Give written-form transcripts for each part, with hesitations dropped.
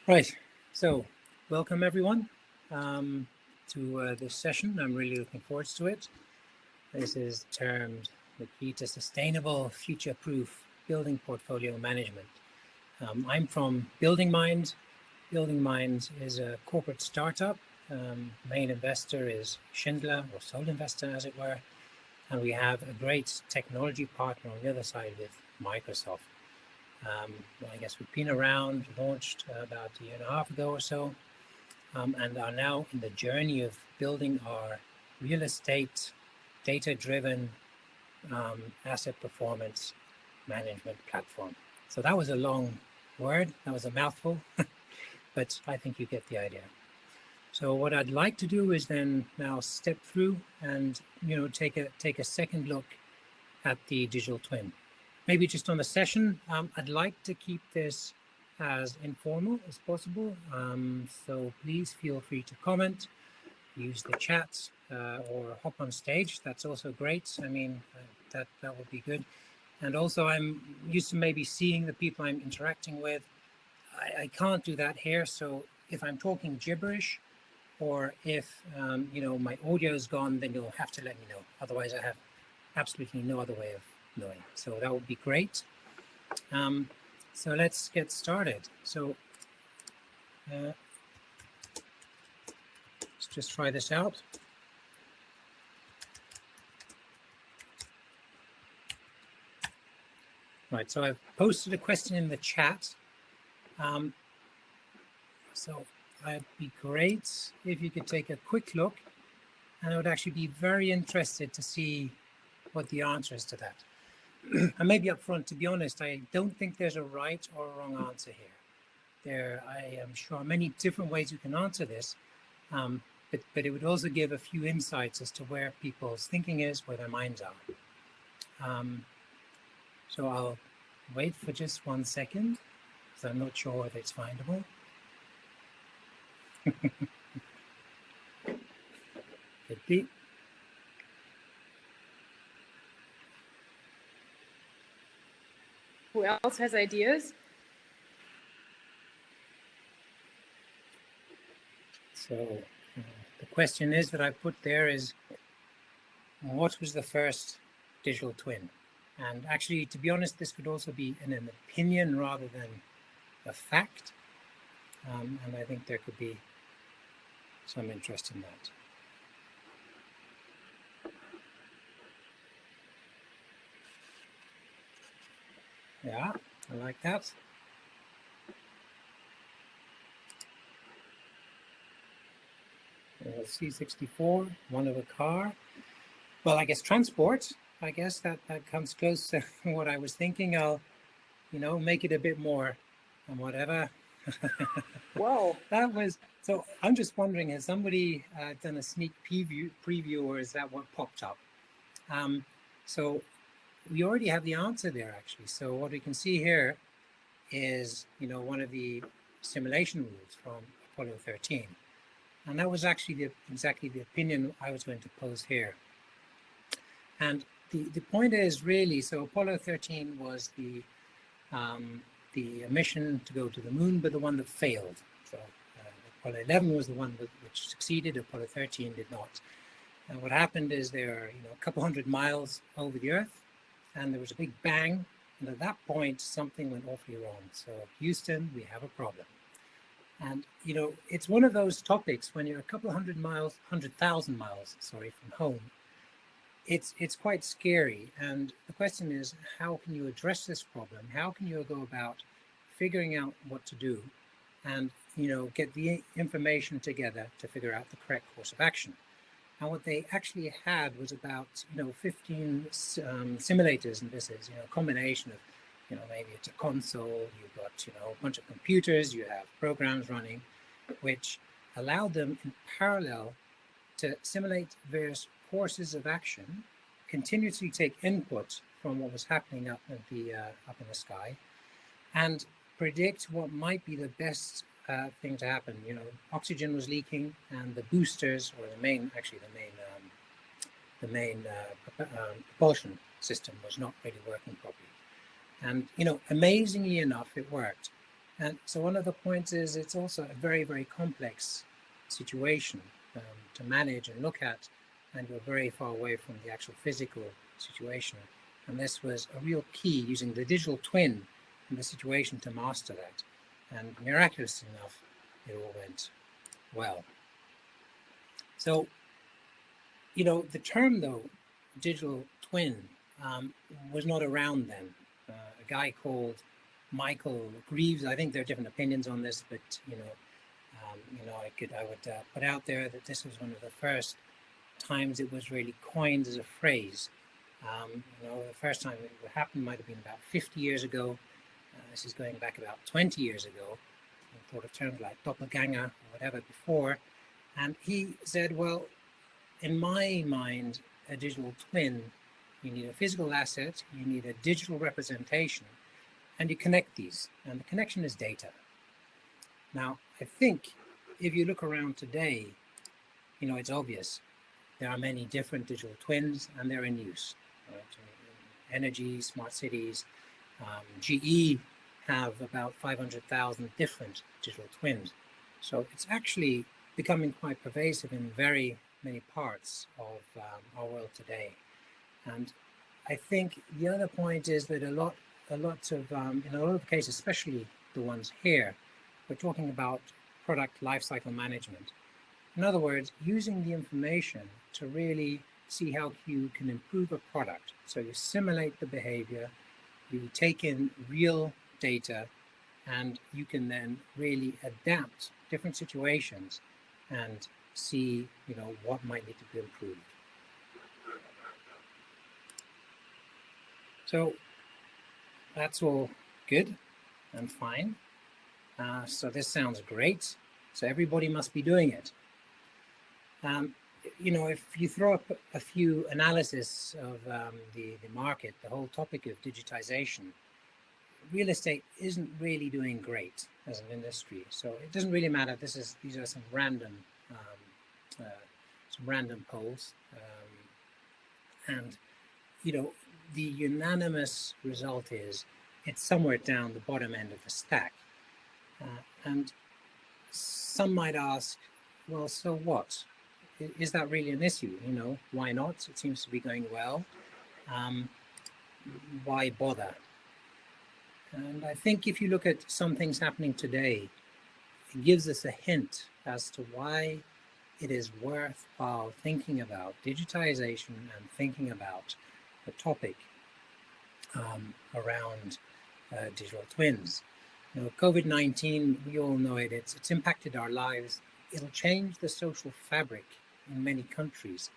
Right, so welcome everyone to this session. I'm really looking forward to it. This is termed the key to sustainable, future-proof building portfolio management. I'm from Reimagined. Reimagined is a corporate startup. Main investor is Schindler, or sole investor as it were, and we have a great technology partner on the other side with Microsoft. Well, I guess we've been around, launched about a year and a half ago or so, and are now in the journey of building our real estate data-driven asset performance management platform. So that was a long word, that was a mouthful, but I think you get the idea. So what I'd like to do is then now step through and take a second look at the digital twin. Maybe just on the session, I'd like to keep this as informal as possible. So please feel free to comment, use the chat, or hop on stage. That's also great. I mean, that would be good. And also I'm used to maybe seeing the people I'm interacting with. I can't do that here. So if I'm talking gibberish or if, my audio is gone, then you'll have to let me know. Otherwise I have absolutely no other way of knowing. So that would be great. So let's get started. So let's just try this out. Right, so I've posted a question in the chat. So it'd be great if you could take a quick look, and I would actually be very interested to see what the answer is to that. And maybe up front, to be honest, I don't think there's a right or a wrong answer here. I am sure many different ways you can answer this, but it would also give a few insights as to where people's thinking is, where their minds are. So I'll wait for just 1 second, because I'm not sure whether it's findable. Could be. Who else has ideas? So the question is that I put there is, what was the first digital twin? And actually, to be honest, this could also be an opinion rather than a fact. And I think there could be some interest in that. Yeah, I like that. C64, one of a car. Well, I guess transport. I guess that comes close to what I was thinking. I'll, make it a bit more and whatever. Whoa. That was, so I'm just wondering, has somebody done a sneak preview or is that what popped up? So we already have the answer there, actually. So what we can see here is, one of the simulation rules from Apollo 13. And that was actually exactly the opinion I was going to pose here. And the point is really, so Apollo 13 was the mission to go to the moon, but the one that failed. So Apollo 11 was the one which succeeded, Apollo 13 did not. And what happened is they were, a couple hundred miles over the Earth, and there was a big bang. And at that point, something went awfully wrong. So Houston, we have a problem. And, it's one of those topics when you're a couple of 100,000 miles, sorry, from home, it's quite scary. And the question is, how can you address this problem? How can you go about figuring out what to do and, get the information together to figure out the correct course of action? And what they actually had was about, 15 simulators, and this is, a combination of, maybe it's a console, you've got, a bunch of computers, you have programs running, which allowed them in parallel to simulate various courses of action, continuously take input from what was happening up in the sky, and predict what might be the best thing to happen. Oxygen was leaking, and the boosters, or the main propulsion system was not really working properly. And amazingly enough, it worked. And so one of the points is it's also a very, very complex situation to manage and look at, and you're very far away from the actual physical situation. And this was a real key, using the digital twin in the situation to master that. And miraculously enough, it all went well. So, the term, though, digital twin, was not around then. A guy called Michael Greaves, I think there are different opinions on this, but, I would put out there that this was one of the first times it was really coined as a phrase. The first time it happened might have been about 50 years ago. This is going back about 20 years ago. I thought of terms like doppelganger or whatever before. And he said, well, in my mind, a digital twin, you need a physical asset, you need a digital representation, and you connect these. And the connection is data. Now, I think if you look around today, it's obvious. There are many different digital twins, and they're in use. Right? Energy, smart cities, GE have about 500,000 different digital twins. So it's actually becoming quite pervasive in very many parts of our world today. And I think the other point is that in a lot of cases, especially the ones here, we're talking about product lifecycle management. In other words, using the information to really see how you can improve a product. So you simulate the behavior, you take in real data, and you can then really adapt different situations and see, what might need to be improved. So that's all good and fine. So this sounds great. So everybody must be doing it. If you throw up a few analysis of the market, the whole topic of digitization, real estate isn't really doing great as an industry. So it doesn't really matter. These are some random polls, and the unanimous result is it's somewhere down the bottom end of the stack. And some might ask, well, so what? Is that really an issue? Why not? It seems to be going well. Why bother? And I think if you look at some things happening today, it gives us a hint as to why it is worthwhile thinking about digitization and thinking about the topic around digital twins. COVID-19, we all know it, it's impacted our lives. It'll change the social fabric in many countries.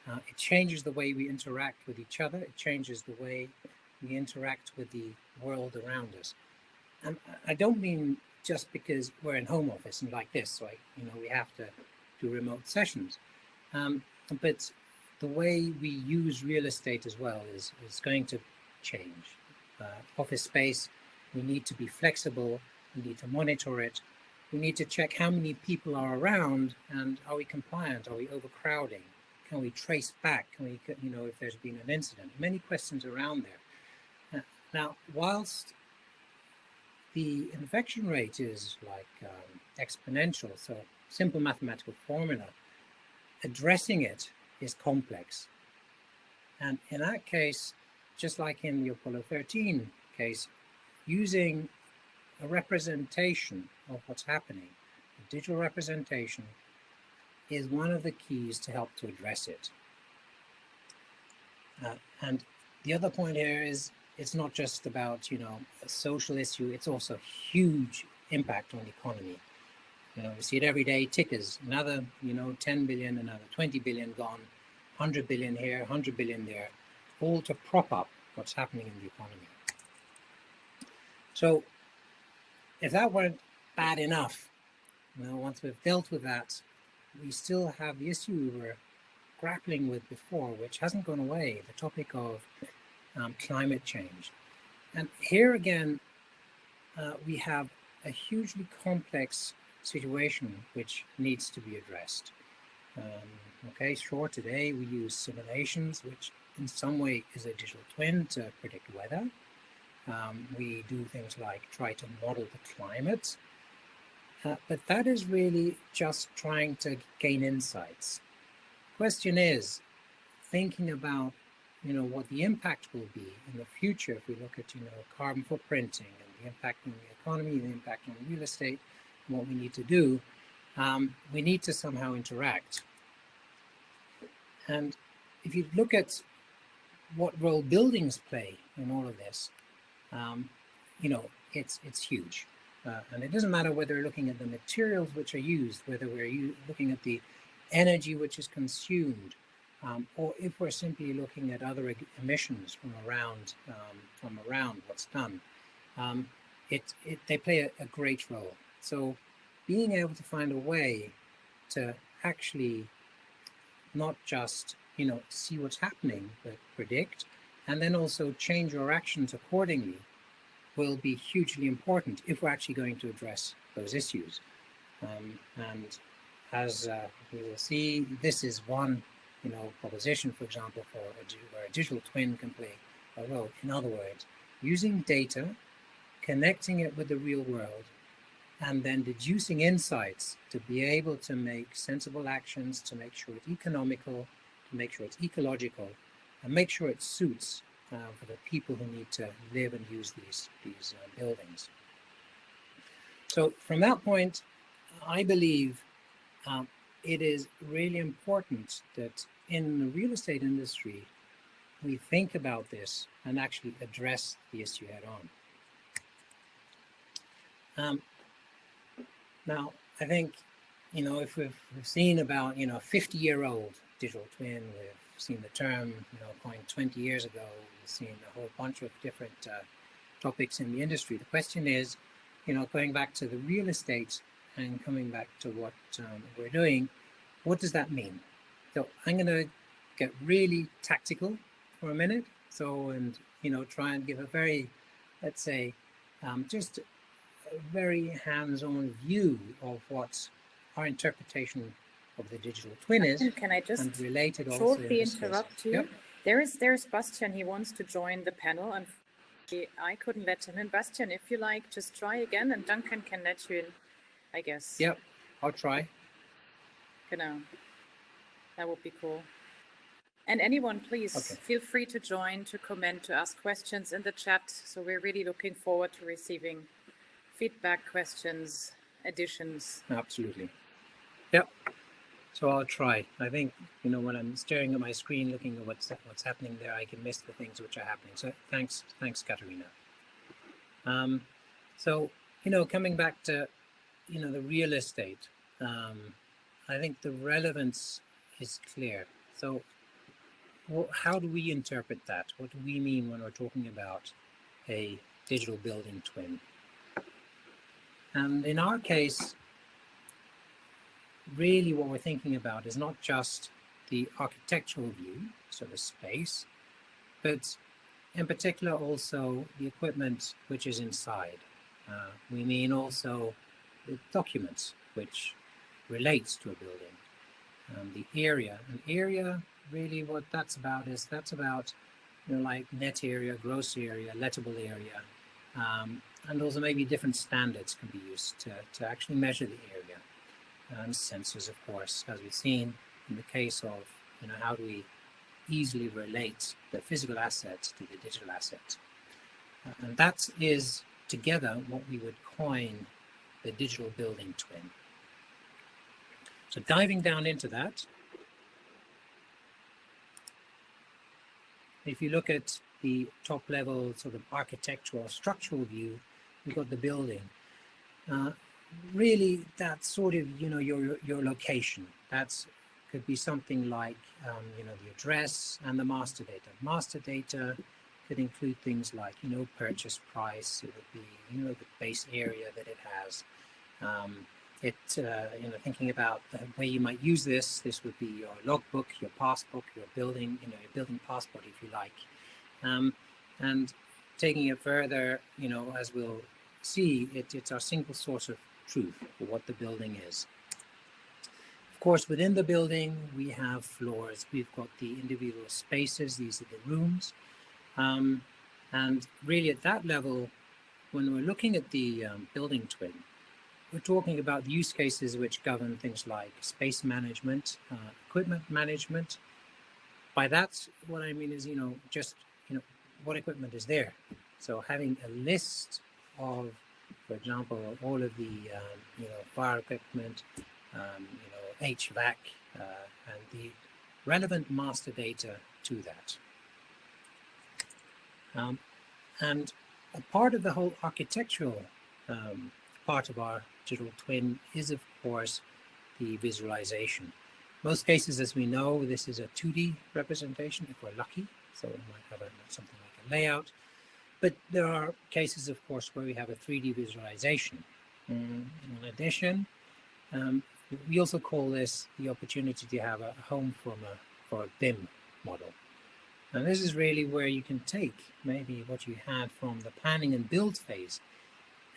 It changes the way we interact with each other. It changes the way we interact with the world around us. And I don't mean just because we're in home office and like this, so we have to do remote sessions. But the way we use real estate as well is going to change. Office space, we need to be flexible, we need to monitor it, we need to check how many people are around and are we compliant, are we overcrowding, can we trace back, can we, if there's been an incident, many questions around there. Now, whilst the infection rate is like exponential, so simple mathematical formula, addressing it is complex. And in that case, just like in the Apollo 13 case, using a representation of what's happening, a digital representation, is one of the keys to help to address it. And the other point here is it's not just about, a social issue, it's also a huge impact on the economy. We see it every day, tickers, another, 10 billion, another 20 billion gone, 100 billion here, 100 billion there, all to prop up what's happening in the economy. So if that weren't bad enough, once we've dealt with that, we still have the issue we were grappling with before, which hasn't gone away, the topic of climate change. And here again, we have a hugely complex situation which needs to be addressed. Sure, today we use simulations, which in some way is a digital twin to predict weather. We do things like try to model the climate, but that is really just trying to gain insights. Question is thinking about, what the impact will be in the future if we look at, carbon footprinting and the impact on the economy, the impact on real estate, and what we need to do. We need to somehow interact. And if you look at what role buildings play in all of this, it's huge. And it doesn't matter whether we're looking at the materials which are used, whether we're looking at the energy which is consumed, or if we're simply looking at other emissions from around what's done. They play a great role. So being able to find a way to actually not just see what's happening, but predict, and then also change your actions accordingly will be hugely important if we're actually going to address those issues. And as we will see, this is one proposition, for example, where a digital twin can play a role. In other words, using data, connecting it with the real world, and then deducing insights to be able to make sensible actions, to make sure it's economical, to make sure it's ecological, and make sure it suits for the people who need to live and use these buildings. So from that point, I believe it is really important that in the real estate industry, we think about this and actually address the issue head on. Now, I think, if we've seen about, 50-year-old digital twin, we've seen the term, coined 20 years ago, we've seen a whole bunch of different topics in the industry. The question is, going back to the real estate and coming back to what we're doing, what does that mean? So I'm going to get really tactical for a minute. And try and give a very, let's say, just a very hands-on view of what our interpretation of the digital twin is. Can I just and related shortly also interrupt you? Yep. There's Bastian. He wants to join the panel, and I couldn't let him in. Bastian, if you like, just try again, and Duncan can let you in, I guess. Yep, I'll try. Genau. That would be cool. And anyone, please feel free to join, to comment, to ask questions in the chat. So we're really looking forward to receiving feedback, questions, additions. Absolutely. Yep. So I'll try. I think, when I'm staring at my screen, looking at what's happening there, I can miss the things which are happening. So thanks, Katerina. So, coming back to, the real estate, I think the relevance is clear. So how do we interpret that? What do we mean when we're talking about a digital building twin? And in our case, really what we're thinking about is not just the architectural view, so the space, but in particular also the equipment which is inside. We mean also the documents which relates to a building, the area. And area, really what that's about is like net area, gross area, lettable area, and also maybe different standards can be used to actually measure the area. And sensors, of course, as we've seen in the case of, how do we easily relate the physical asset to the digital asset. And that is together what we would coin the digital building twin. So diving down into that, if you look at the top level sort of architectural structural view, you've got the building. Really, that's sort of, your location. That's could be something like, the address and the master data. Master data could include things like, purchase price. It would be, the base area that it has. Thinking about the way you might use this would be your logbook, your passbook, your building, your building passport, if you like. And taking it further, as we'll see, it's our single source of truth for what the building is. Of course, within the building, we have floors. We've got the individual spaces. These are the rooms. And really at that level, when we're looking at the building twin, we're talking about use cases which govern things like space management, equipment management. By that, what I mean is, just, what equipment is there. So having a list of, for example, all of the, fire equipment, HVAC, and the relevant master data to that. And a part of the whole architectural part of our digital twin is, of course, the visualization. Most cases, as we know, this is a 2D representation if we're lucky. So we might have something like a layout. But there are cases, of course, where we have a 3D visualization. In addition, we also call this the opportunity to have a home for a BIM model. And this is really where you can take maybe what you had from the planning and build phase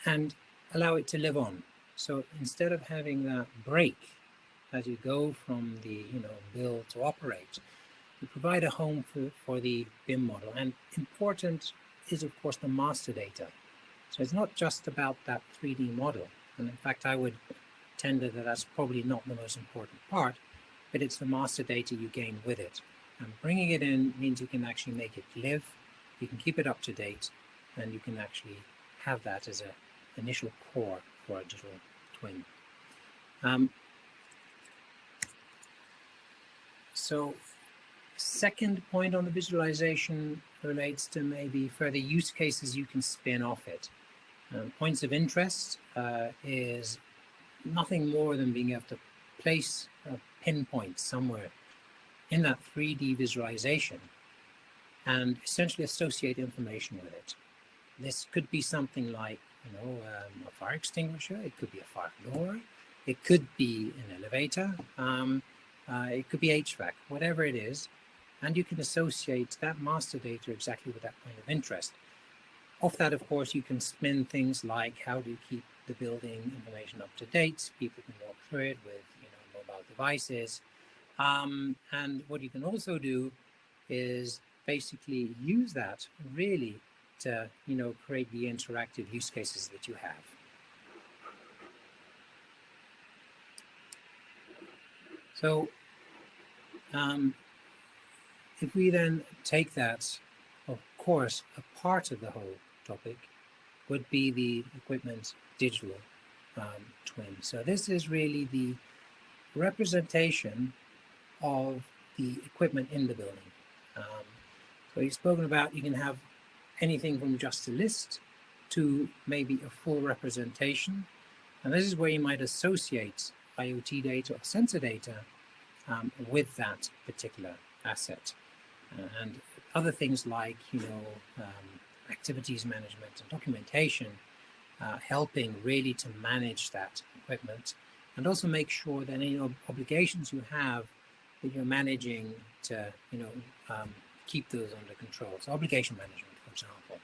and allow it to live on. So instead of having that break as you go from the build to operate, you provide a home for the BIM model. And important is, of course, the master data. So it's not just about that 3D model. And in fact, I would tender that that's probably not the most important part, but it's the master data you gain with it. And bringing it in means you can actually make it live, you can keep it up to date, and you can actually have that as an initial core for a digital twin. So second point on the visualization relates to maybe further use cases you can spin off it. Points of interest is nothing more than being able to place a pinpoint somewhere in that 3D visualization and essentially associate information with it. This could be something like, a fire extinguisher, it could be a fire door, it could be an elevator, it could be HVAC, whatever it is, and you can associate that master data exactly with that point of interest. Off that, of course, you can spin things like how do you keep the building information up to date, people can walk through it with mobile devices, and what you can also do is basically use that really to create the interactive use cases that you have. So if we then take that, of course, a part of the whole topic would be the equipment digital twin. So this is really the representation of the equipment in the building. So you've spoken about you can have anything from just a list to maybe a full representation. And this is where you might associate IoT data or sensor data with that particular asset. And other things like, activities management and documentation, helping really to manage that equipment and also make sure that any obligations you have that you're managing to, keep those under control. So obligation management, for example.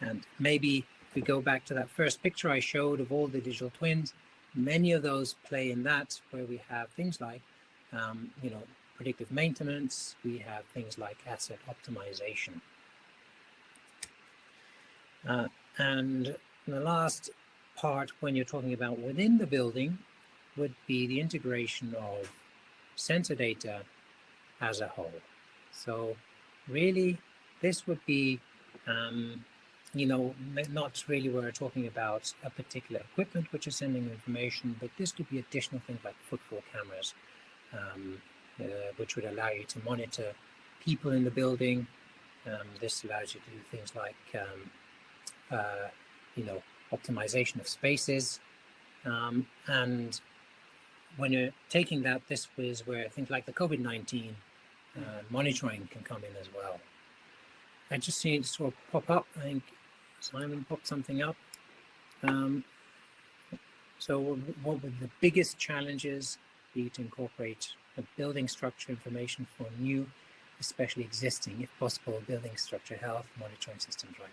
And maybe if we go back to that first picture I showed of all the digital twins, many of those play in that where we have things like, predictive maintenance, we have things like asset optimization. And the last part when you're talking about within the building would be the integration of sensor data as a whole. So really this would be, not really where we're talking about a particular equipment which is sending information, but this could be additional things like footfall cameras, which would allow you to monitor people in the building. This allows you to do things like, optimization of spaces. And when you're taking that, this is where things like the COVID-19 monitoring can come in as well. I just seen it sort of pop up. I think Simon popped something up. So what would the biggest challenges be to incorporate a building structure information for new, especially existing, if possible, building structure health monitoring systems, right?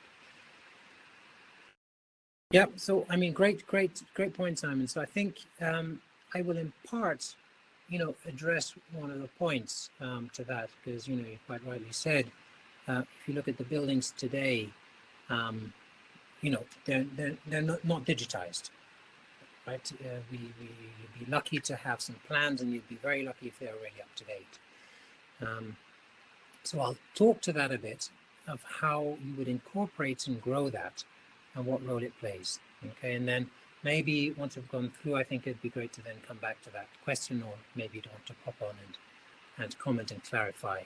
Yeah, so I mean, great point, Simon. So I think I will in part, address one of the points to that, because you quite rightly said if you look at the buildings today, they're not digitized, right? You'd be lucky to have some plans, and you'd be very lucky if they're already up to date. So I'll talk to that a bit, of how you would incorporate and grow that, and what role it plays. Okay, and then maybe once I've gone through, I think it'd be great to then come back to that question, or maybe you'd want to pop on and comment and clarify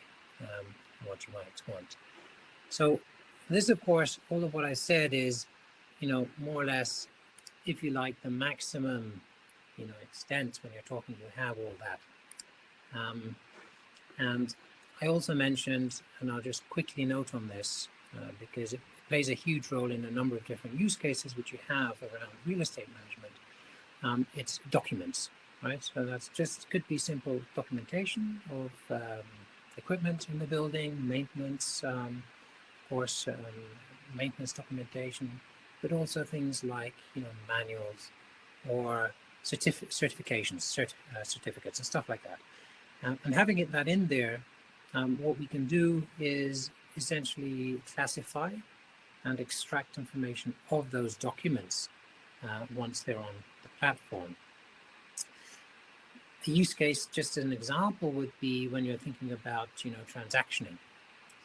what you might want. So this, of course, all of what I said is, more or less, if you like, the maximum, extent when you're talking, you have all that. And I also mentioned, and I'll just quickly note on this, because it plays a huge role in a number of different use cases which you have around real estate management. It's documents, right? So that's could be simple documentation of equipment in the building, maintenance, of course, maintenance documentation, but also things like, manuals or certifications, certificates and stuff like that. And having that in there, what we can do is essentially classify and extract information of those documents once they're on the platform. The use case, just as an example, would be when you're thinking about, transactioning.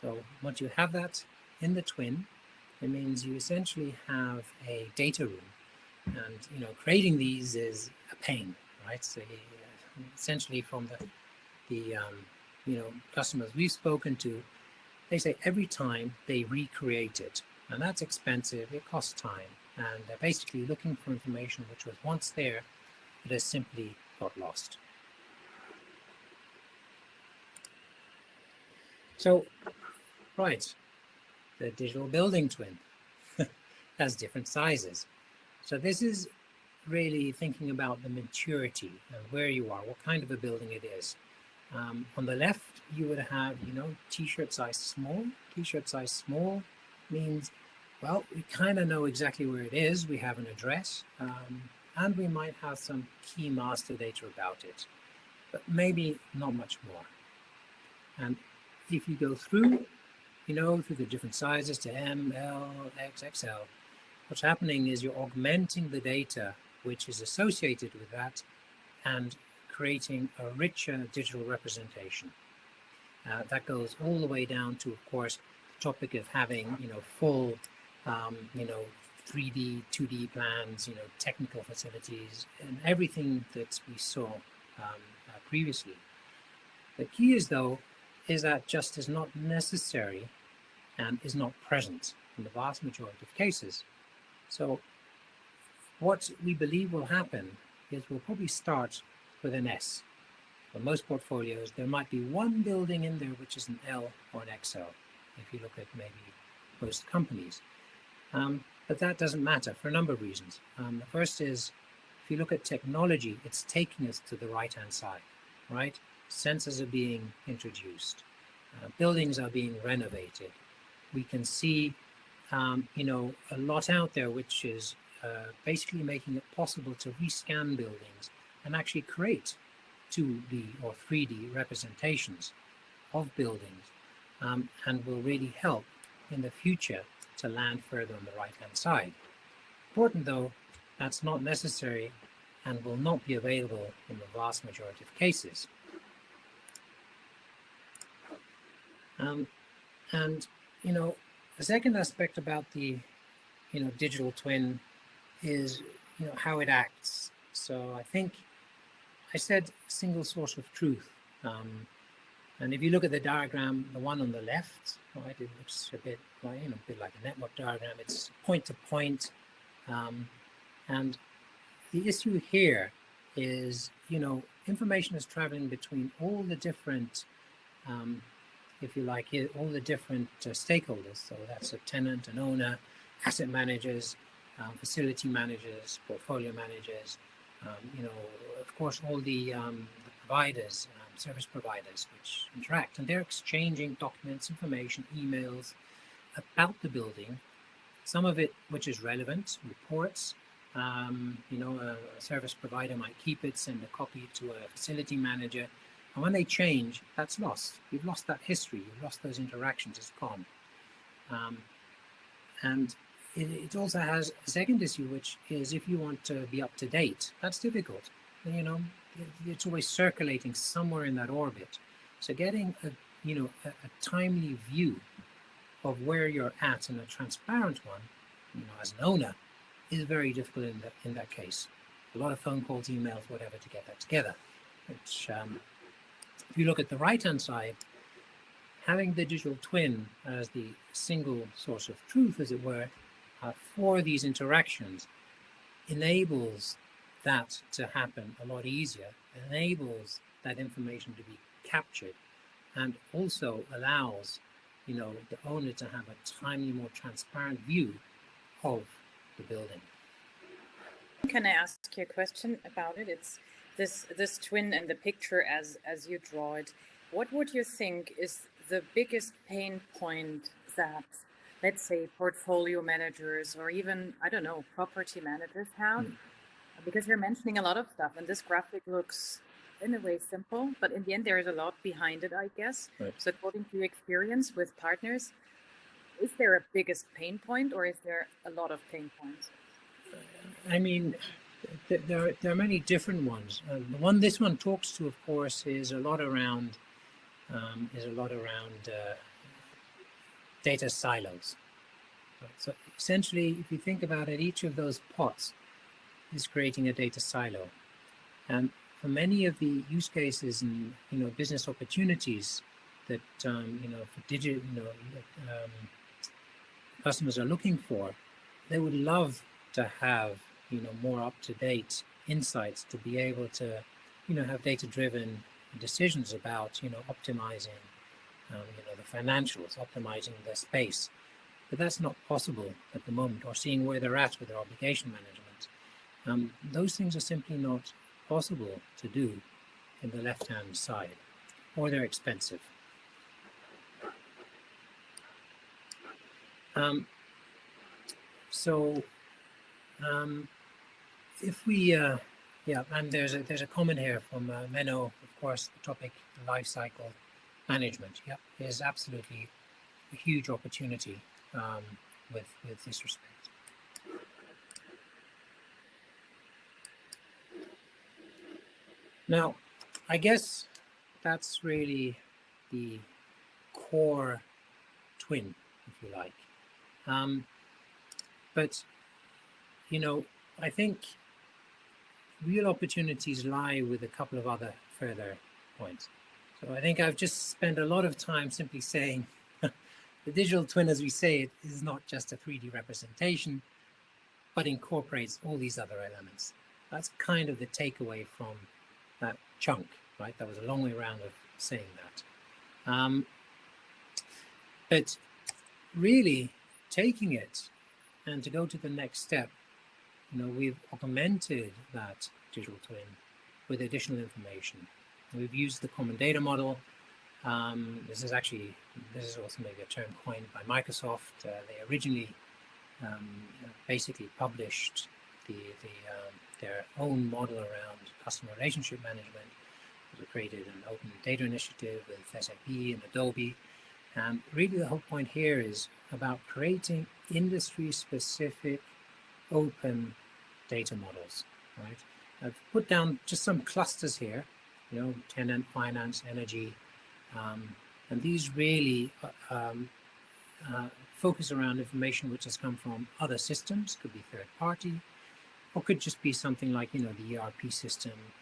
So once you have that in the twin, it means you essentially have a data room, and creating these is a pain, right? So essentially, from the customers we've spoken to, they say every time they recreate it, and that's expensive, it costs time, and they're basically looking for information which was once there, but has simply got lost. So, right, the digital building twin has different sizes. So this is really thinking about the maturity and where you are, what kind of a building it is. On the left, you would have, t-shirt size small. T-shirt size small means, well, we kind of know exactly where it is. We have an address, and we might have some key master data about it, but maybe not much more. And if you go through, through the different sizes to M, L, X, XL, what's happening is you're augmenting the data which is associated with that and creating a richer digital representation. That goes all the way down to, of course, the topic of having, full, 3D, 2D plans, technical facilities, and everything that we saw previously. The key is, though, is that just is not necessary and is not present in the vast majority of cases. So what we believe will happen is we'll probably start with an S. For most portfolios, there might be one building in there which is an L or an XL, if you look at maybe most companies. But that doesn't matter for a number of reasons. The first is, if you look at technology, it's taking us to the right-hand side, right? Sensors are being introduced. Buildings are being renovated. We can see, a lot out there which is basically making it possible to rescan buildings and actually create 2D or 3D representations of buildings, and will really help in the future to land further on the right-hand side. Important though, that's not necessary and will not be available in the vast majority of cases. And the second aspect about the digital twin is how it acts. So I think I said single source of truth, and if you look at the diagram, the one on the left, right, it looks a bit like a bit like a network diagram. It's point to point, and the issue here is information is traveling between all the different if you like, all the different stakeholders. So that's a tenant, an owner, asset managers, facility managers, portfolio managers, of course, all the providers, service providers which interact, and they're exchanging documents, information, emails about the building. Some of it which is relevant, reports. A service provider might keep it, send a copy to a facility manager, And when they change, that's lost. You've lost that history. You've lost those interactions. It's gone. And it also has a second issue, which is if you want to be up to date, that's difficult. You know, it's always circulating somewhere in that orbit. So getting a timely view of where you're at and a transparent one, as an owner, is very difficult in that case. A lot of phone calls, emails, whatever, to get that together. Which, if you look at the right-hand side, having the digital twin as the single source of truth, as it were, for these interactions enables that to happen a lot easier, enables that information to be captured, and also allows the owner to have a timely, more transparent view of the building. Can I ask you a question about it? It's this twin and the picture as you draw it. What would you think is the biggest pain point that, let's say, portfolio managers or even, I don't know, property managers have? Because you're mentioning a lot of stuff, and this graphic looks in a way simple, but in the end there is a lot behind it, I guess. Right. So according to your experience with partners, is there a biggest pain point, or is there a lot of pain points? I mean, there are many different ones. This one talks to, of course, is a lot around data silos. Right. So essentially, if you think about it, each of those pots is creating a data silo, and for many of the use cases and business opportunities that for digital customers are looking for, they would love to have more up-to-date insights to be able to have data-driven decisions about optimizing the financials, optimizing the space. But that's not possible at the moment, or seeing where they're at with their obligation management. Those things are simply not possible to do in the left-hand side, or they're expensive. If we, and there's a comment here from Menno, of course, the topic life cycle management. Yeah, is absolutely a huge opportunity with this respect. Now, I guess that's really the core twin, if you like. But I think real opportunities lie with a couple of other further points. So I think I've just spent a lot of time simply saying the digital twin, as we say it, is not just a 3D representation, but incorporates all these other elements. That's kind of the takeaway from that chunk, right? That was a long way around of saying that. But really taking it and to go to the next step, we've augmented that digital twin with additional information. We've used the common data model. This is also maybe a term coined by Microsoft. They originally basically published their own model around customer relationship management. They created an open data initiative with SAP and Adobe. And really the whole point here is about creating industry-specific open data models, right? I've put down just some clusters here, tenant, finance, energy, and these really focus around information which has come from other systems, could be third party, or could just be something like, the ERP system,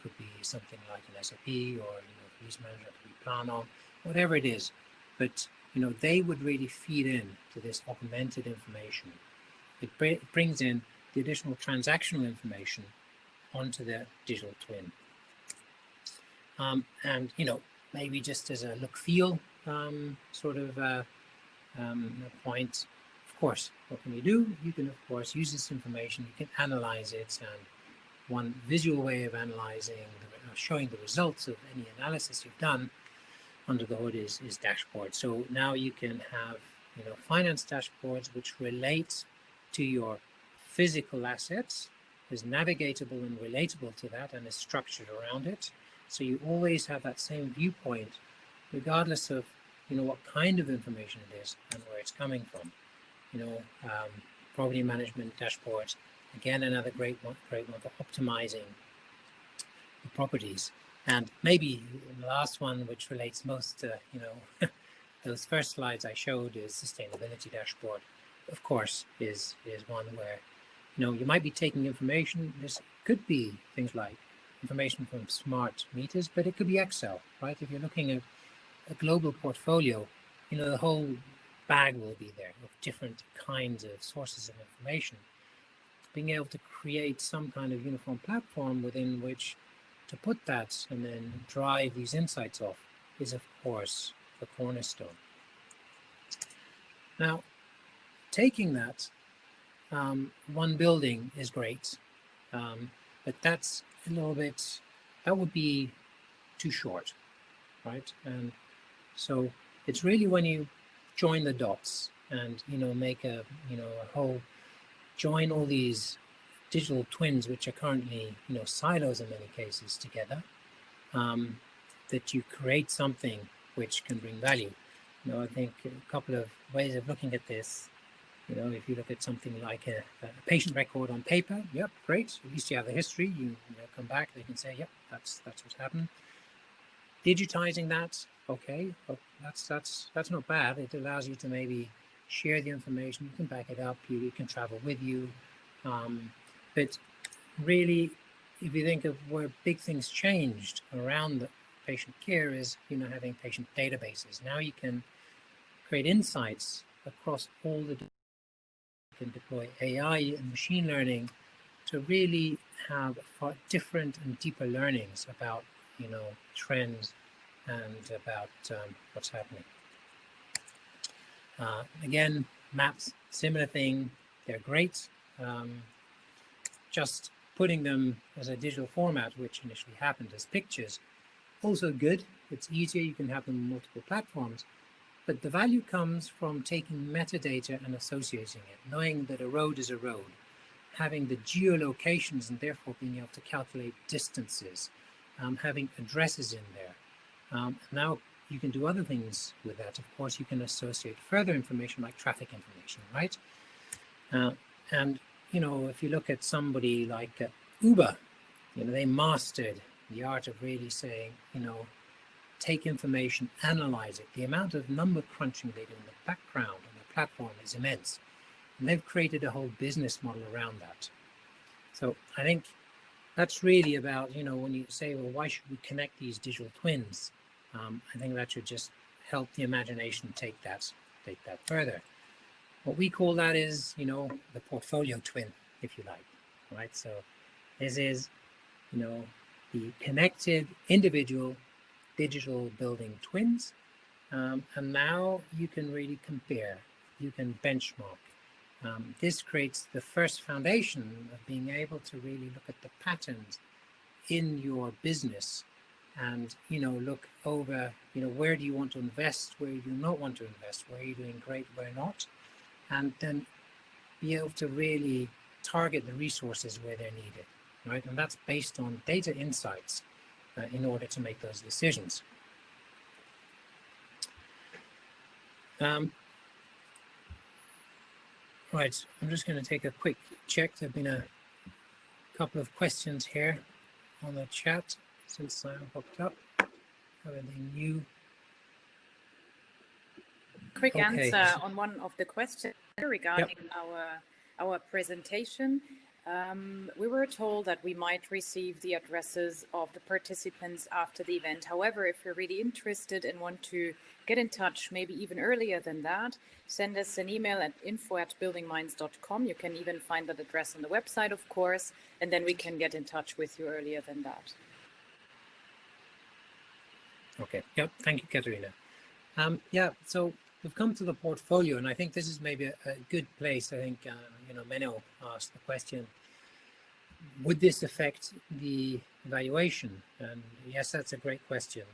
could be something like an SAP or, lease management, could be Plano, whatever it is. But, they would really feed in to this augmented information. It brings in the additional transactional information onto the digital twin. And, maybe just as a look-feel point, of course, what can you do? You can, of course, use this information, you can analyze it, and one visual way of analyzing, showing the results of any analysis you've done under the hood is dashboard. So now you can have, finance dashboards which relate to your physical assets, is navigatable and relatable to that, and is structured around it. So you always have that same viewpoint, regardless of, what kind of information it is and where it's coming from. Property management dashboards, again, another great one for optimizing the properties. And maybe the last one, which relates most to, those first slides I showed, is sustainability dashboard. Of course, is one where, you might be taking information. This could be things like information from smart meters, but it could be Excel, right? If you're looking at a global portfolio, the whole bag will be there of different kinds of sources of information. Being able to create some kind of uniform platform within which to put that and then drive these insights off is, of course, the cornerstone. Now, taking that, one building is great, but that's a little bit, that would be too short, right? And so it's really when you join the dots and, make a whole, join all these digital twins, which are currently, silos in many cases, together, that you create something which can bring value. I think a couple of ways of looking at this, if you look at something like a patient record on paper, yep, great. At least you have the history. You come back, they can say, yep, that's what's happened. Digitizing that, okay, well, that's not bad. It allows you to maybe share the information. You can back it up. You can travel with you. But really, if you think of where big things changed around the patient care is, having patient databases. Now you can create insights across all the, you can deploy AI and machine learning to really have far different and deeper learnings about, trends and about what's happening. Again, maps, similar thing, they're great. Just putting them as a digital format, which initially happened as pictures, also good. It's easier, you can have them on multiple platforms, but the value comes from taking metadata and associating it, knowing that a road is a road, having the geolocations and therefore being able to calculate distances, having addresses in there. Now you can do other things with that. Of course, you can associate further information like traffic information, right? And if you look at somebody like Uber, they mastered the art of really saying, take information, analyze it. The amount of number crunching they do in the background on the platform is immense. And they've created a whole business model around that. So I think that's really about, when you say, well, why should we connect these digital twins? I think that should just help the imagination take that further. What we call that is, the portfolio twin, if you like, right? So this is, the connected individual digital building twins. And now you can really compare, you can benchmark. This creates the first foundation of being able to really look at the patterns in your business and, look over, where do you want to invest, where do you not want to invest, where are you doing great, where not, and then be able to really target the resources where they're needed, right? And that's based on data insights in order to make those decisions. Right, I'm just going to take a quick check. There have been a couple of questions here on the chat since I hooked up. Anything new? Quick answer on one of the questions regarding our presentation. We were told that we might receive the addresses of the participants after the event. However, if you're really interested and want to get in touch, maybe even earlier than that, send us an email at info@buildingminds.com. You can even find that address on the website, of course, and then we can get in touch with you earlier than that. Okay. Yep. Thank you, Katerina. So we've come to the portfolio, and I think this is maybe a good place. I think, Menno asked the question, would this affect the evaluation? And yes, that's a great question.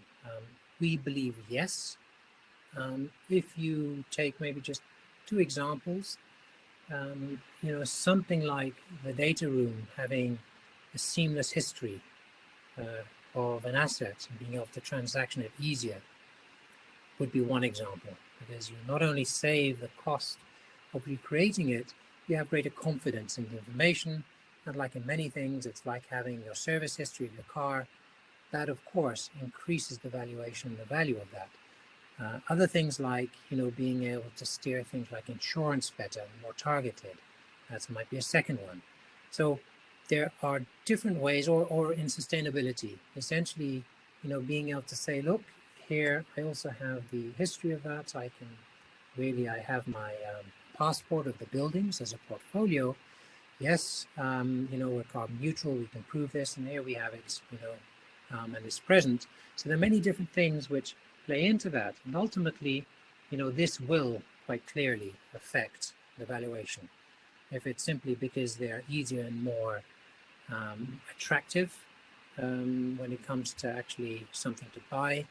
We believe yes. If you take maybe just two examples, something like the data room having a seamless history, of an asset and being able to transaction it easier would be one example, because you not only save the cost of recreating it, you have greater confidence in the information. And like in many things, it's like having your service history of your car. That, of course, increases the valuation and the value of that. Other things like, being able to steer things like insurance better, more targeted. That might be a second one. So there are different ways, or in sustainability, essentially, being able to say, look, here, I also have the history of that. I have my passport of the buildings as a portfolio. Yes, we're carbon neutral, we can prove this, and here we have it, and it's present. So there are many different things which play into that. And ultimately, this will quite clearly affect the valuation. If it's simply because they're easier and more attractive when it comes to actually something to buy,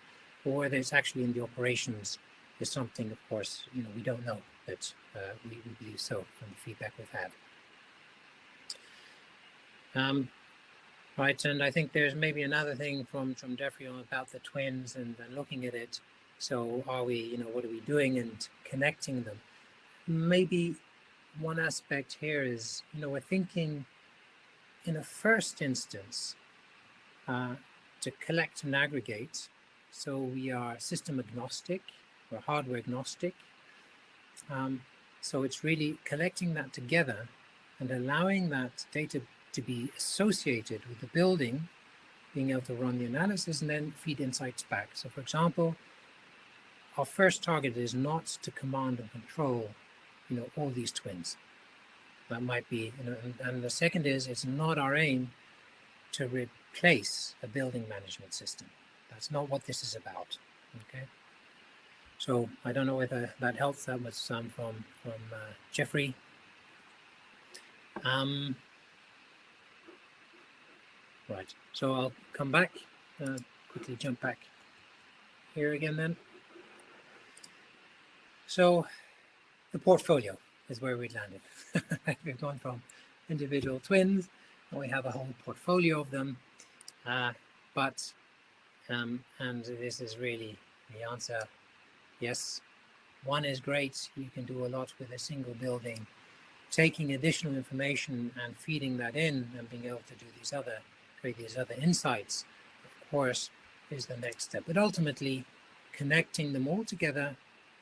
or whether it's actually in the operations is something, of course, we don't know, but we believe so from the feedback we've had. Right, and I think there's maybe another thing from Jeffrey about the twins and looking at it. So are we, what are we doing and connecting them? Maybe one aspect here is, we're thinking in a first instance to collect and aggregate. So we are system agnostic or hardware agnostic. So it's really collecting that together and allowing that data to be associated with the building, being able to run the analysis and then feed insights back. So for example, our first target is not to command and control, all these twins. That might be, and the second is, it's not our aim to replace a building management system. That's not what this is about, okay? So I don't know whether that helps. That was from Jeffrey. Right, so I'll come back, quickly jump back here again then. So the portfolio is where we landed. We've gone from individual twins, and we have a whole portfolio of them. And this is really the answer. Yes, one is great. You can do a lot with a single building. Taking additional information and feeding that in and being able to do create these other insights, of course, is the next step. But ultimately, connecting them all together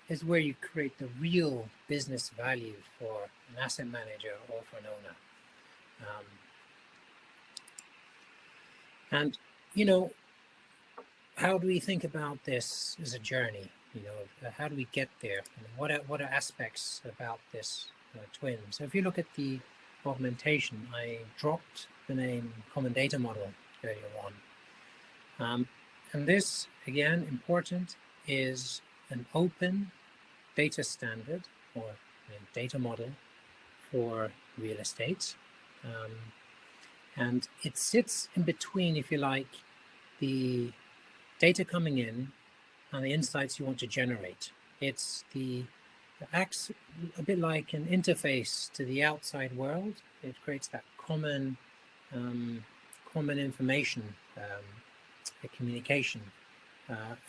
is where you create the real business value for an asset manager or for an owner. And, how do we think about this as a journey? How do we get there? What are aspects about this twin? So if you look at the augmentation, I dropped the name Common Data Model earlier on. And this, again, important, is an open data standard or data model for real estate. And it sits in between, if you like, the data coming in and the insights you want to generate. It acts a bit like an interface to the outside world. It creates that common information, communication,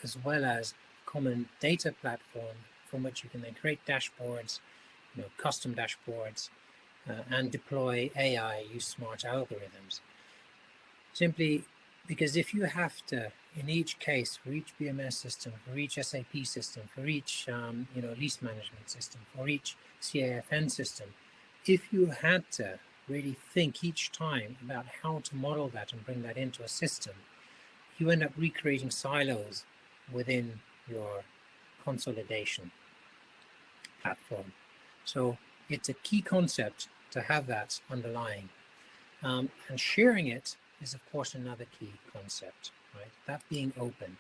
as well as common data platform from which you can then create dashboards, custom dashboards, and deploy AI, use smart algorithms. Simply because if you have to, in each case, for each BMS system, for each SAP system, for each lease management system, for each CAFN system, if you had to really think each time about how to model that and bring that into a system, you end up recreating silos within your consolidation platform. So it's a key concept to have that underlying. And sharing it is, of course, another key concept, right? That being open.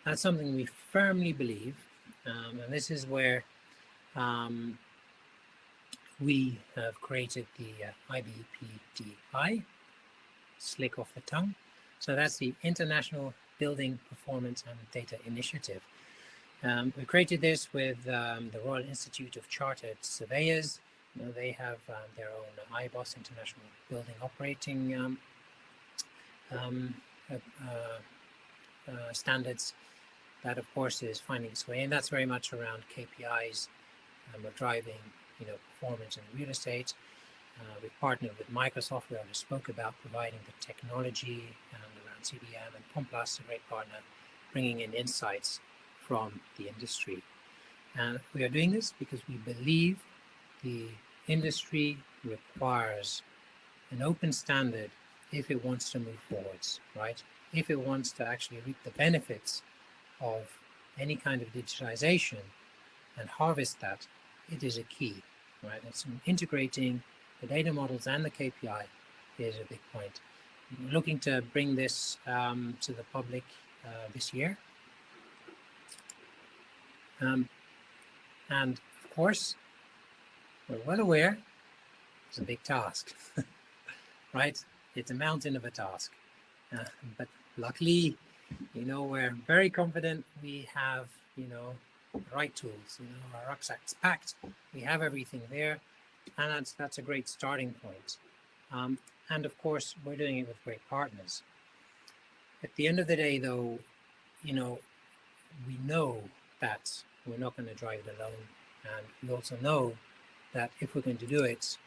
That's something we firmly believe, and this is where we have created the IBPDI, slick off the tongue. So that's the International Building Performance and Data Initiative. We created this with the Royal Institute of Chartered Surveyors. They have their own IBOS, International Building Operating standards. That, of course, is finding its way, and that's very much around KPIs. We're driving, performance in real estate. We've partnered with Microsoft. We already spoke about providing the technology around CDM, and Pomplast, a great partner, bringing in insights from the industry. And we are doing this because we believe the industry requires an open standard if it wants to move forwards, right? If it wants to actually reap the benefits of any kind of digitization and harvest that, it is a key, right? It's integrating the data models and the KPI is a big point. We're looking to bring this to the public this year. And of course, we're well aware it's a big task, right? It's a mountain of a task. But luckily, we're very confident we have, the right tools. Our rucksack's packed. We have everything there, and that's a great starting point. And of course, we're doing it with great partners. At the end of the day, though, we know that we're not going to drive it alone, and we also know that if we're going to do it,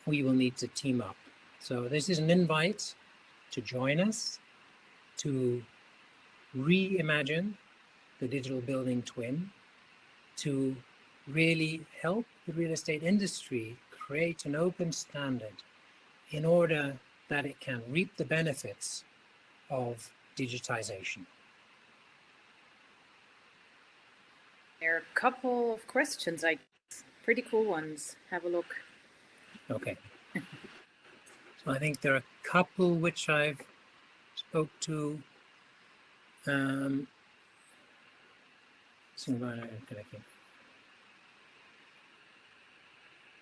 we will need to team up. So this is an invite to join us to reimagine the digital building twin, to really help the real estate industry create an open standard in order that it can reap the benefits of digitization. There are a couple of questions, pretty cool ones. Have a look. Okay. So I think there are a couple which I've spoke to.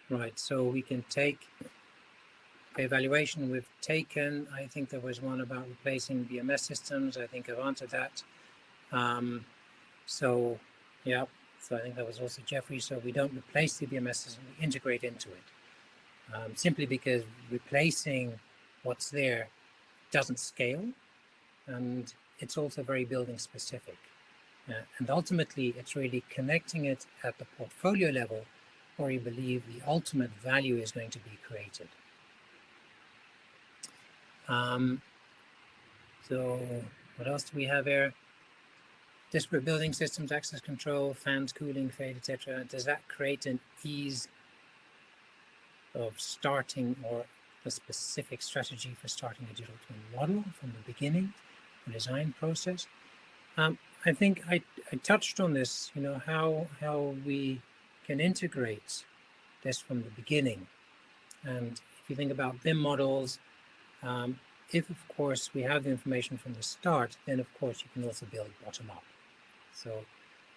Right, so we can take evaluation we've taken. I think there was one about replacing BMS systems. I think I've answered that. So I think that was also Jeffrey. So we don't replace the BMS system, we integrate into it. Simply because replacing what's there doesn't scale, and it's also very building specific. And ultimately, it's really connecting it at the portfolio level where you believe the ultimate value is going to be created. So what else do we have here? Disparate building systems, access control, fans, cooling, fade, etc. Does that create an ease of starting or a specific strategy for starting a digital twin model from the beginning, the design process? I think I touched on this, how we can integrate this from the beginning. And if you think about BIM models, if of course we have the information from the start, then of course you can also build bottom up. So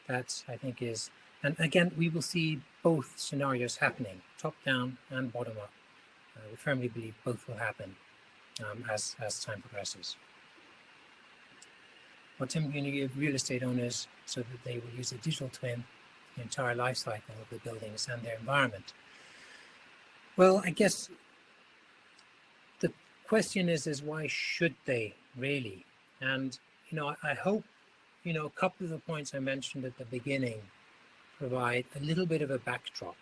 that's, I think, is, and again, we will see both scenarios happening, top down and bottom up. We firmly believe both will happen as time progresses. What can you give real estate owners so that they will use a digital twin the entire life cycle of the buildings and their environment? Well, I guess the question is why should they really? And, I hope, a couple of the points I mentioned at the beginning provide a little bit of a backdrop.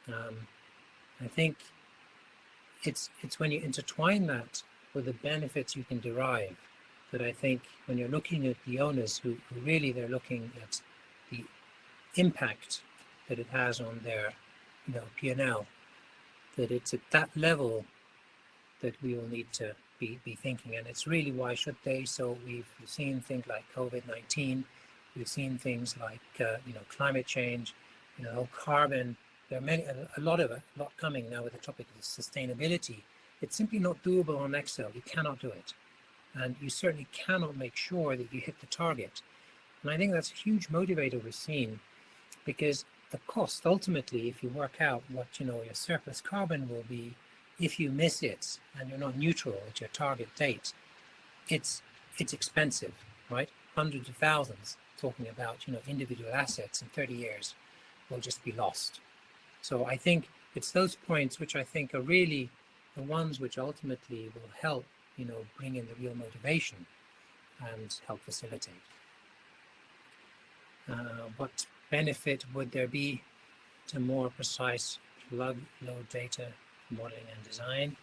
I think it's when you intertwine that with the benefits you can derive that I think when you're looking at the owners who really they're looking at the impact that it has on their P&L, that it's at that level that we will need to be thinking. And it's really why should they? So we've seen things like COVID-19, we've seen things like climate change, carbon. There are a lot coming now with the topic of sustainability. It's simply not doable on Excel. You cannot do it. And you certainly cannot make sure that you hit the target. And I think that's a huge motivator we've seen, because the cost ultimately, if you work out what your surplus carbon will be, if you miss it and you're not neutral at your target date, it's expensive, right? Hundreds of thousands, talking about individual assets in 30 years will just be lost. So I think it's those points which I think are really the ones which ultimately will help bring in the real motivation. and help facilitate. What benefit would there be to more precise plug load data modeling and design?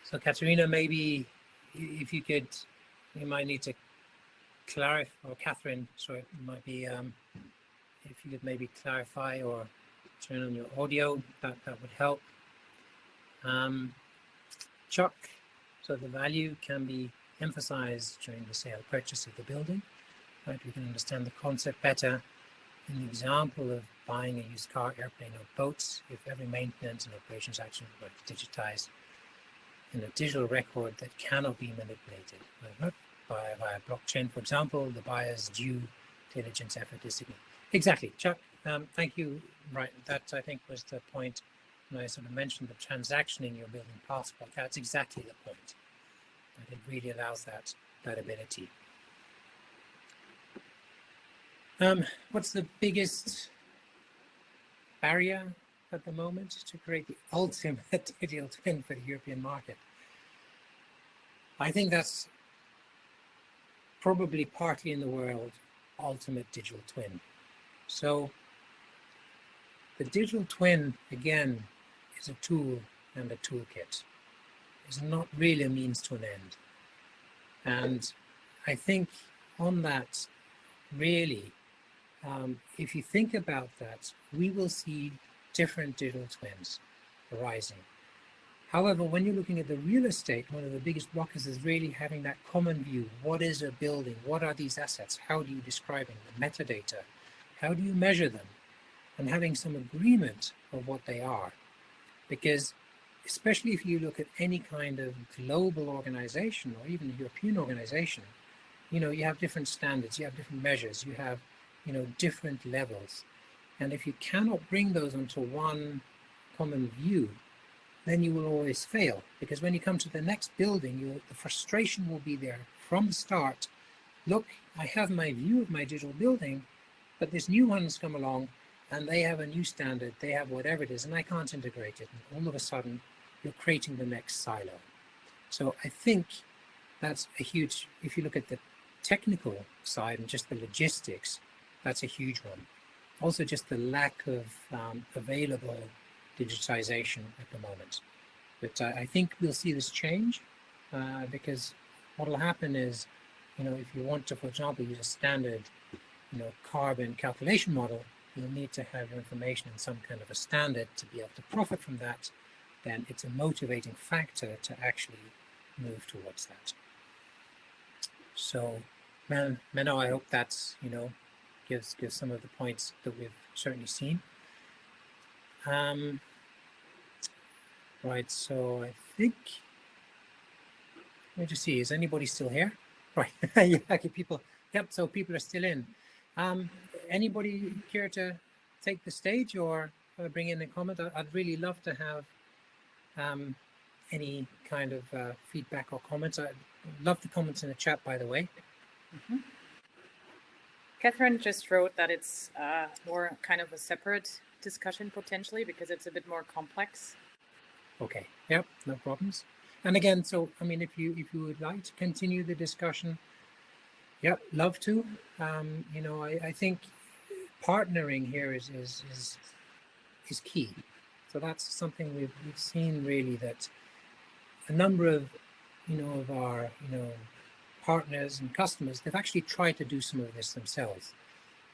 So Katerina, maybe if you could, you might need to clarify, or Catherine, sorry, it might be, if you could maybe clarify or turn on your audio, that would help. Chuck, so the value can be emphasized during the sale purchase of the building, right? We can understand the concept better. In the example of buying a used car, airplane, or boats, if every maintenance and operations action were digitized in a digital record that cannot be manipulated via blockchain, for example, the buyer's due diligence effort is significant. Exactly, Chuck. Thank you. Right, that I think was the point when I sort of mentioned the transactioning your building passport. That's exactly the point. And it really allows that ability. What's the biggest barrier at the moment to create the ultimate digital twin for the European market? I think that's probably partly in the world ultimate digital twin. So the digital twin, again, is a tool and a toolkit. It's not really a means to an end. And I think on that, really, if you think about that, we will see different digital twins arising. However, when you're looking at the real estate, one of the biggest blockers is really having that common view. What is a building? What are these assets? How do you describe them? The metadata? How do you measure them? And having some agreement of what they are. Because especially if you look at any kind of global organization or even a European organization, you know, you have different standards, you have different measures, you have, you know, different levels. And if you cannot bring those onto one common view, then you will always fail. Because when you come to the next building, the frustration will be there from the start. Look, I have my view of my digital building, but this new one's come along and they have a new standard, they have whatever it is, and I can't integrate it. And all of a sudden, you're creating the next silo. So I think that's a huge, if you look at the technical side and just the logistics, that's a huge one. Also just the lack of available digitization at the moment. But I think we'll see this change because what will happen is, you know, if you want to, for example, use a standard, you know, carbon calculation model, you'll need to have your information in some kind of a standard to be able to profit from that. Then it's a motivating factor to actually move towards that. So, Menno, I hope that's, you know, gives some of the points that we've certainly seen. Right, so I think, let me just see, is anybody still here? Right, yeah, okay, people, yep, so people are still in. Anybody care to take the stage or bring in a comment? I'd really love to have any kind of feedback or comments. I love the comments in the chat, by the way. Mm-hmm. Catherine just wrote that it's more kind of a separate discussion potentially because it's a bit more complex. Okay, yep, no problems. And again, so I mean, if you would like to continue the discussion, yep, love to. You know, I think partnering here is key. So that's something we've seen really, that a number of, you know, of our, you know, partners and customers, they've actually tried to do some of this themselves.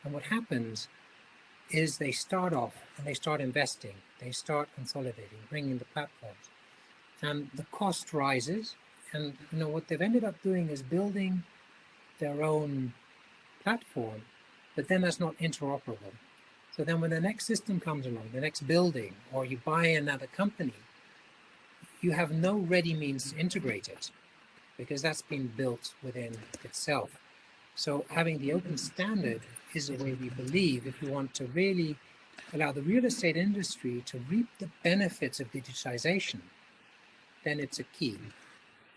And what happens is they start off and they start investing, they start consolidating, bringing the platforms, and the cost rises. And you know what they've ended up doing is building their own platform, but then that's not interoperable. So then when the next system comes along, the next building, or you buy another company, you have no ready means to integrate it because that's been built within itself. So having the open standard is a way we believe, if you want to really allow the real estate industry to reap the benefits of digitization, then it's a key.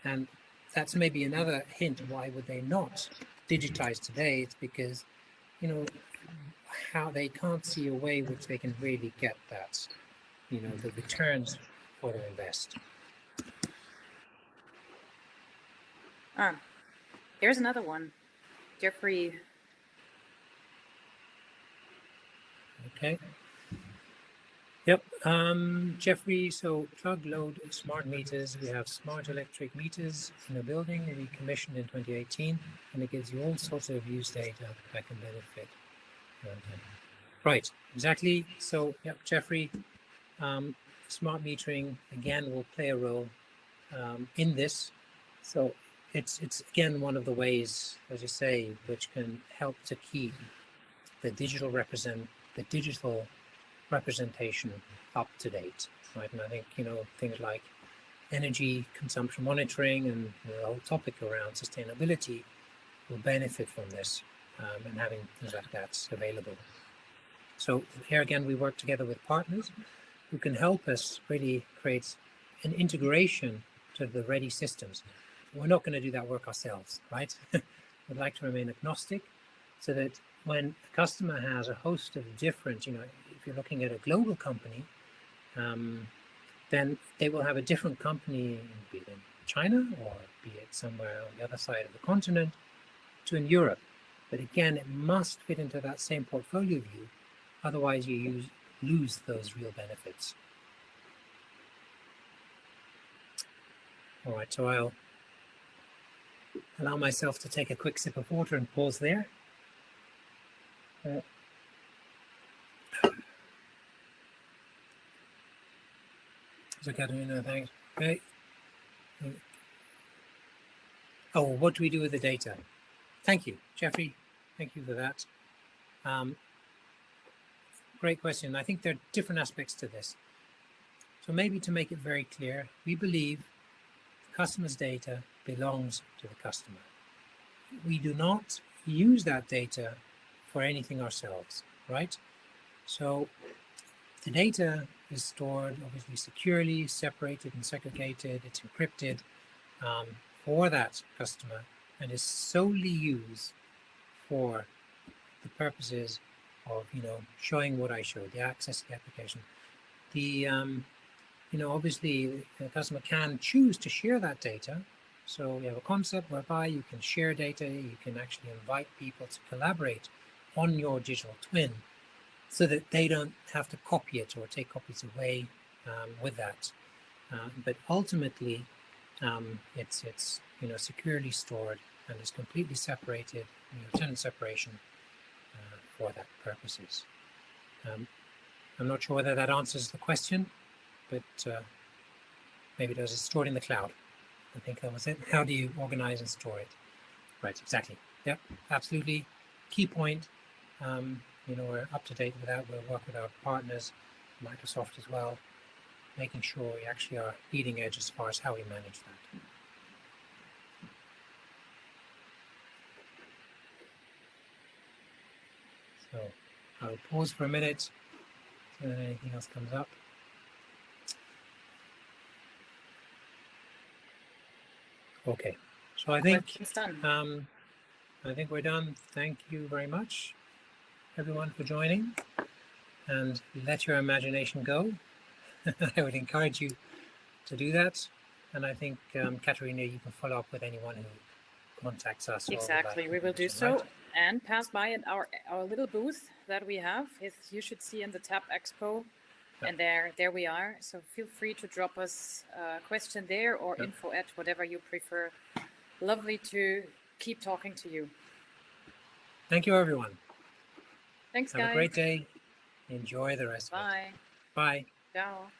And that's maybe another hint, why would they not digitize today? It's because, you know, how they can't see a way which they can really get that, you know, the returns for their invest. There's another one. Jeffrey. Okay. Yep. Jeffrey, so plug load smart meters. We have smart electric meters in a building we commissioned in 2018, and it gives you all sorts of use data that can benefit. Right, exactly. So, yep, Jeffrey, smart metering again will play a role in this. So it's again one of the ways, as you say, which can help to keep the digital representation up to date, right? And I think, you know, things like energy consumption monitoring and the whole topic around sustainability will benefit from this and having things like that available. So here again, we work together with partners who can help us really create an integration to the ready systems. We're not going to do that work ourselves, right? We'd like to remain agnostic so that when a customer has a host of different, you know, if you're looking at a global company, then they will have a different company, be it in China or be it somewhere on the other side of the continent, to in Europe. But again, it must fit into that same portfolio view. Otherwise, you lose those real benefits. All right, so I'll allow myself to take a quick sip of water and pause there. So Katerina, thanks. Okay. Oh, what do we do with the data? Thank you, Jeffrey. Thank you for that. Great question. I think there are different aspects to this. So maybe to make it very clear, we believe the customer's data belongs to the customer. We do not use that data for anything ourselves, right? So the data is stored obviously securely, separated and segregated, it's encrypted for that customer and is solely used for the purposes of, you know, showing what I showed, the access to the application. The, you know, obviously the customer can choose to share that data. So we have a concept whereby you can share data, you can actually invite people to collaborate on your digital twin so that they don't have to copy it or take copies away with that. But ultimately, it's you know, securely stored and is completely separated, you know, tenant separation for that purposes. I'm not sure whether that answers the question, but maybe it does. It's stored in the cloud. I think that was it. How do you organize and store it? Right, exactly. Yep, absolutely. Key point. You know, we're up to date with that. We'll work with our partners, Microsoft as well, making sure we actually are leading edge as far as how we manage that. So I'll pause for a minute so that anything else comes up. Okay, so I think we're done. Thank you very much, everyone, for joining, and let your imagination go. I would encourage you to do that, and I think Katerina, you can follow up with anyone who contacts us. Exactly, we will do so, right? And pass by at our little booth that we have. You should see in the tab Expo. Yep. And there we are. So feel free to drop us a question there or yep. info at whatever you prefer. Lovely to keep talking to you. Thank you, everyone. Thanks, guys. Have a great day. Enjoy the rest of it. Bye. Bye. Ciao.